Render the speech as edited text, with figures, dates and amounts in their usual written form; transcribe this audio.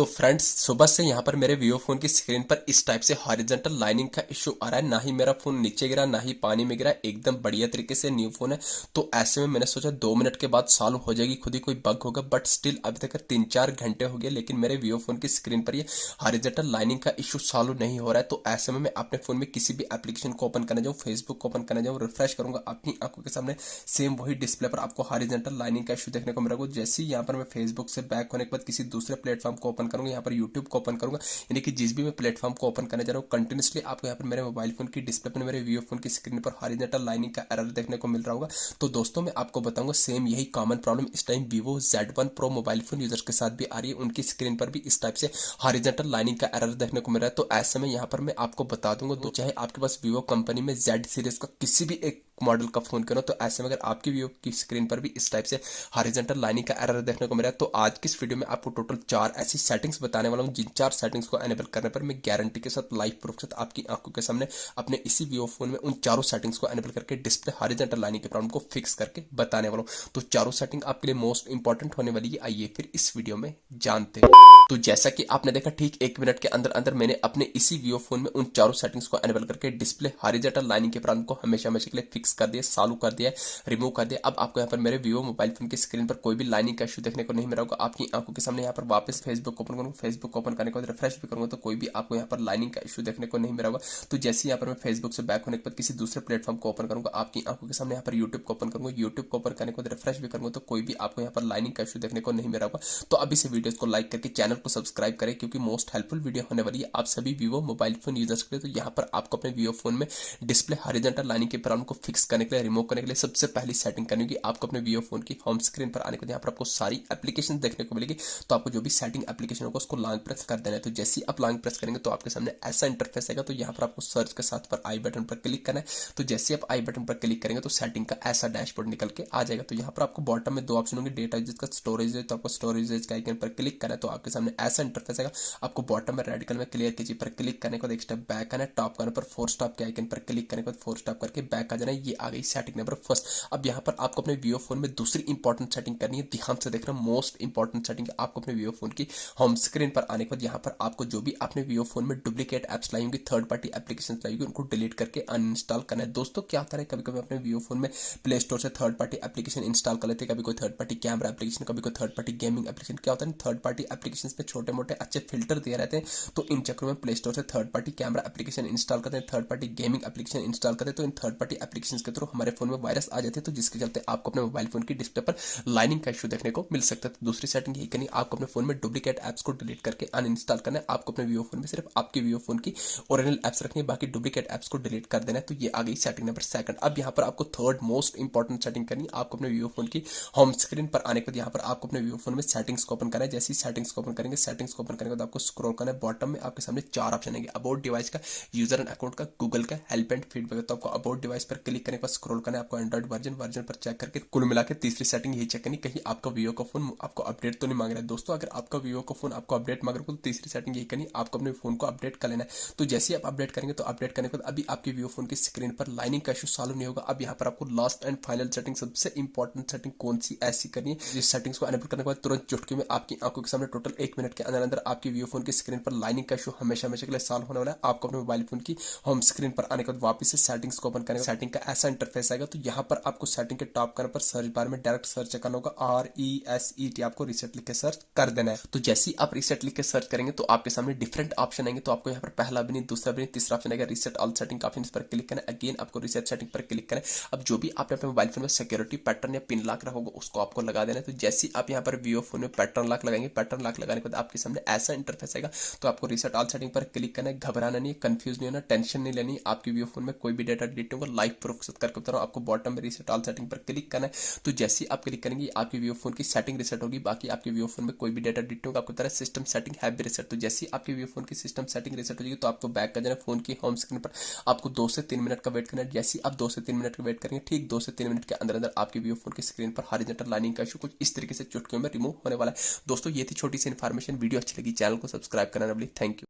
तो फ्रेंड्स सुबह से यहाँ पर मेरे वीवो फोन की स्क्रीन पर इस टाइप से हॉरिजॉन्टल लाइनिंग का इशू आ रहा है। ना ही मेरा फोन नीचे गिरा ना ही पानी में गिरा, एकदम बढ़िया तरीके से न्यू फोन है। तो ऐसे में मैंने सोचा 2 मिनट के बाद सॉल्व हो जाएगी, खुद ही कोई बग होगा, बट स्टिल अभी तक 3-4 घंटे हो गए लेकिन मेरे वीवो फोन की स्क्रीन पर ये हॉरिजॉन्टल लाइनिंग का इशू सॉल्व नहीं हो रहा है। तो ऐसे में मैं अपने फोन में किसी भी एप्लीकेशन को ओपन करने जाऊँ, फेसबुक को ओपन करने जाऊँ, रिफ्रेश करूंगा, अपनी आंखों के सामने सेम वही डिस्प्ले पर आपको हॉरिजॉन्टल लाइनिंग का इशू देखने को मिलेगा। जैसे ही यहाँ पर मैं फेसबुक से बैक होने के बाद किसी दूसरे प्लेटफॉर्म को ओपन करूंगा, यहाँ पर यूट्यूब को ओपन करूंगा, यानी कि जिस भी मैं प्लेटफॉर्म को ओपन करने जा रहा हूँ, कंटिन्यूसली आपको यहाँ पर मेरे मोबाइल फोन की डिस्प्ले पर मेरे वीवो फोन की स्क्रीन पर हॉरिजॉन्टल लाइनिंग का एरर देखने को मिल रहा होगा। तो दोस्तों मैं आपको बताऊंगा सेम यही कॉमन प्रॉब्लम इस time Vivo Z1 pro mobile phone users के साथ भी आ रही है, उनकी स्क्रीन पर भी इस टाइप से हॉरिजॉन्टल लाइनिंग का एरर देखने को मिल रहा है। तो ऐसे में यहाँ पर मैं आपको बता दूंगा, तो चाहे आपके पास वीवो कंपनी में Z सीरीज का किसी भी एक मॉडल का फोन करो, तो ऐसे में अगर आपकी वीवो की स्क्रीन पर भी इस टाइप से हॉरिजॉन्टल लाइनिंग का एरर देखने को मिला है, तो आज की इस वीडियो में आपको टोटल 4 ऐसी सेटिंग्स बताने वाला हूं, जिन 4 सेटिंग्स को एनेबल करने पर मैं गारंटी के साथ लाइव प्रूफ के साथ आपकी आंखों के सामने अपने इसी वीवो फोन में उन चारों सेटिंग्स को एनेबल करके डिस्प्ले हॉरिजॉन्टल लाइनिंग के प्रॉब्लम को फिक्स करके बताने वाला हूं। तो चारों सेटिंग आपके लिए मोस्ट इंपॉर्टेंट होने वाली है, आइए फिर इस वीडियो में जानते हैं। तो जैसा कि आपने देखा ठीक 1 मिनट के अंदर अंदर मैंने अपने इसी वीवो फोन में उन चारों सेटिंग्स को एनेबल करके डिस्प्ले हॉरिजॉन्टल लाइनिंग के प्रॉब्लम को हमेशा हमेशा के लिए फिक्स कर दिया, सॉल्व कर दिया, रिमूव कर दिया। अब आपको यहाँ पर मेरे वीवो मोबाइल फोन की स्क्रीन पर कोई भी लाइनिंग का इशू देखने को नहीं मिला होगा। आपकी आंखों के सामने यहाँ पर वापस फेसबुक ओपन करूंगा, फेसबुक ओपन करने के बाद रिफ्रेश भी करूंगा, तो कोई भी आपको यहाँ पर लाइनिंग का इशू देखने को नहीं मिला होगा। तो जैसे यहाँ पर मैं फेसबुक से बैक होने के बाद किसी दूसरे प्लेटफॉर्म को ओपन करूंगा, आपकी आंखों के सामने यहाँ पर यूट्यूब को ओपन करूंगा, यूट्यूब को ओपन करने के बाद रिफ्रेश भी करूंगा, तो कोई भी आपको यहाँ पर लाइनिंग का इशू देखने को नहीं मिला होगा। तो अभी से वीडियोस को लाइक करके चैनल को सब्सक्राइब करें, क्योंकि मोस्ट हेल्पफुल वीडियो होने वाली है आप सभी वीवो मोबाइल फोन यूजर्स के लिए। तो यहाँ पर आपको अपने वीवो फोन में डिस्प्ले हॉरिजॉन्टल लाइनिंग के प्रॉब्लम को फिक्स करने के लिए, रिमूव करने के लिए सबसे पहली सेटिंग करनी होगी। आपको अपने वीवो फोन की होम स्क्रीन पर आने के बाद यहाँ पर आपको सारी एप्लीकेशन देखने को मिलेगी। तो आपको जो भी सेटिंग एप्लीकेशन होगा उसको लॉन्ग प्रेस कर देना है। तो जैसे ही आप लॉन्ग प्रेस करेंगे तो आपके सामने ऐसा इंटरफेस आएगा। तो यहाँ पर आपको सर्च के साथ पर आई बटन पर क्लिक करना है। तो जैसे आप आई बटन पर क्लिक करेंगे तो सेटिंग का ऐसा डैशबोर्ड निकल के आ जाएगा। तो यहाँ पर आपको बॉटम में 2 ऑप्शन होंगे, डेटा यूजेज का, स्टोरेज है, तो आपको स्टोरेज का आइकन पर क्लिक करना है। तो आपके सामने ऐसा इंटरफेस आएगा। आपको बॉटम में रेड कलर में क्लियर कीजिए पर क्लिक करने के बाद एक स्टेप बैक आना है, टॉप करने पर 4 स्टॉप के आइकन पर क्लिक करने के बाद 4 स्टॉप करके बैक आ जाना है। ये आ गई सेटिंग नंबर फर्स्ट। अब यहाँ पर आपको अपने वीवो फोन में दूसरी इंपॉर्टेंट सेटिंग करनी है, ध्यान से देखना, मोस्ट इंपॉर्टेंट सेटिंग है। आपको अपने वीवो फोन की होम स्क्रीन पर आने के बाद यहाँ पर आपको जो भी आपने वीवो फोन में डुप्लीकेट एप्स लाई होंगी, थर्ड पार्टी एप्लीकेशन लाई होंगी, उनको डिलीट करके अनइंस्टॉल करना है। दोस्तों क्या होता है, कभी कभी अपने वीवो फोन में प्ले स्टोर से थर्ड पार्टी एप्लीकेशन इंस्टॉल कर लेते हैं, कभी कोई थर्ड पार्टी कैमरा एप्लीकेशन, कभी कोई थर्ड पार्टी गेमिंग एप्लीकेशन। क्या होता है, थर्ड पार्टी एप्लीकेशन में छोटे मोटे अच्छे फिल्टर दिए रहते हैं, तो इन चक्करों में प्ले स्टोर से third party camera application install करते हैं, third party gaming application install करते हैं। तो इन थर्ड पार्टी एप्लीकेशन के थ्रू हमारे फोन में वायरस आ जाते हैं, तो जिसके चलते आपको अपने मोबाइल फोन की डिस्प्ले पर लाइनिंग का इशू देखने को मिल सकता है। तो दूसरी सेटिंग यही करनी, आपको अपने फोन में डुप्लीकेट एप्स को डिलीट करके अनइंस्टॉल करना है। आपको अपने वीवो फोन में सिर्फ आपके वीवो फोन की ओरिजिनल एप्स रखनी है, बाकी डुप्लीकेट एप्स को डिलीट कर देना है। तो ये आ गई सेटिंग नंबर सेकंड। अब यहाँ पर आपको थर्ड मोस्ट इंपॉर्टेंट सेटिंग करनी है, आपको अपने वीवो फोन की होम स्क्रीन पर आने के बाद यहाँ पर आपको अपने वीवो फोन में सेटिंग्स को ओपन करना है। जैसे सेटिंग्स को ओपन करेंगे, सेटिंग्स को ओपन करने के बाद आपको स्क्रॉल करना है, बॉटम में आपके सामने 4 ऑप्शन आएंगे, अबाउट डिवाइस का, यूजर एंड अकाउंट का, गूगल का, हेल्प एंड फीडबैक। तो आपको अबाउट डिवाइस पर क्लिक करने के बाद स्क्रॉल करना है, आपको एंड्रॉइड वर्जन पर चेक करके कुल मिला के तीसरी सेटिंग यही चेक करनी, कहीं आपका वीवो का फोन आपको अपडेट तो नहीं मांग रहा है। दोस्तों अगर आपका वीवो का फोन आपको अपडेट मांग रहा है तो तीसरी सेटिंग यही करनी, आपको अपने फोन को अपडेट कर लेना है। तो जैसे ही आप अपडेट करेंगे तो अपडेट करने के बाद अभी आपके वीवो फोन की स्क्रीन पर लाइनिंग का इशू सॉल्व नहीं होगा। अब यहाँ पर आपको लास्ट एंड फाइनल सेटिंग, सबसे इंपॉर्टेंट सेटिंग कौन सी ऐसी करनी है, जिस सेटिंग्स को एनेबल करने के बाद तुरंत चुटकी में आपकी आंखों के सामने टोटल 1 मिनट के अंदर अंदर आपकी वीवो फोन की स्क्रीन पर लाइनिंग का इशू हमेशा हमेशा के लिए सॉल्व होने वाला है। आपको अपने मोबाइल फोन की होम स्क्रीन पर आने के बाद वापस से सेटिंग्स को ओपन करेंगे, सेटिंग का ऐसा इंटरफेस आएगा। तो यहाँ पर आपको सेटिंग के टॉप करने पर सर्च बार में डायरेक्ट सर्च करना होगा, RESET, आपको रीसेट लिख के सर्च कर देना है। तो जैसे ही आप रीसेट लिख के सर्च करेंगे तो आपके सामने डिफरेंट ऑप्शन आएंगे। तो आपको यहाँ पर पहला भी नहीं, दूसरा भी नहीं, तीसरा ऑप्शन आएगा रीसेट ऑल सेटिंग, ऑप्शन पर क्लिक करना है। अगेन आपको रीसेट सेटिंग पर क्लिक करना है। अब जो भी आपने अपने मोबाइल फोन में सिक्योरिटी पैटर्न या पिन लॉक रखोगे उसको आपको लगा देना है। तो जैसे ही आप यहाँ पर वीवो फोन में पैटर्न लॉक लगाएंगे, पैटर्न लॉक लगाने के बाद आपके सामने ऐसा इंटरफेस आएगा। तो आपको रीसेट ऑल सेटिंग पर क्लिक करना है, घबराना नहीं, कंफ्यूज नहीं होना, टेंशन नहीं लेनी, आपके वीवो फोन में कोई भी डेटा डिलीट होगा, लाइव प्रूफ करके बता रहा हूं। आपको बॉटम में रीसेट ऑल सेटिंग पर क्लिक करना है। तो जैसे ही आप क्लिक करेंगे आपके वीवो फोन की सेटिंग रीसेट होगी, बाकी आपके वीवो फोन में कोई भी डेटा डिलीट होगा, आपको तरह सिस्टम सेटिंग है भी रीसेट। तो जैसे ही आपके वीवो फोन की सिस्टम सेटिंग रीसेट हो जाएगी तो आपको बैक कर जाना फोन की होम स्क्रीन पर, आपको 2 से 3 मिनट का वेट करना है। जैसे ही आप 2 से 3 मिनट का वेट करेंगे, ठीक 2 से 3 मिनट के अंदर अंदर आपके वीवो फोन की स्क्रीन पर हॉरिजॉन्टल लाइनिंग का इशू कुछ इस तरीके से चुटकियों में रिमूव होने वाला है। दोस्तों ये थी छोटी सी इन्फॉर्मेशन, वीडियो अच्छी लगी चैनल को सब्सक्राइब करना ना भूलिए। Thank you.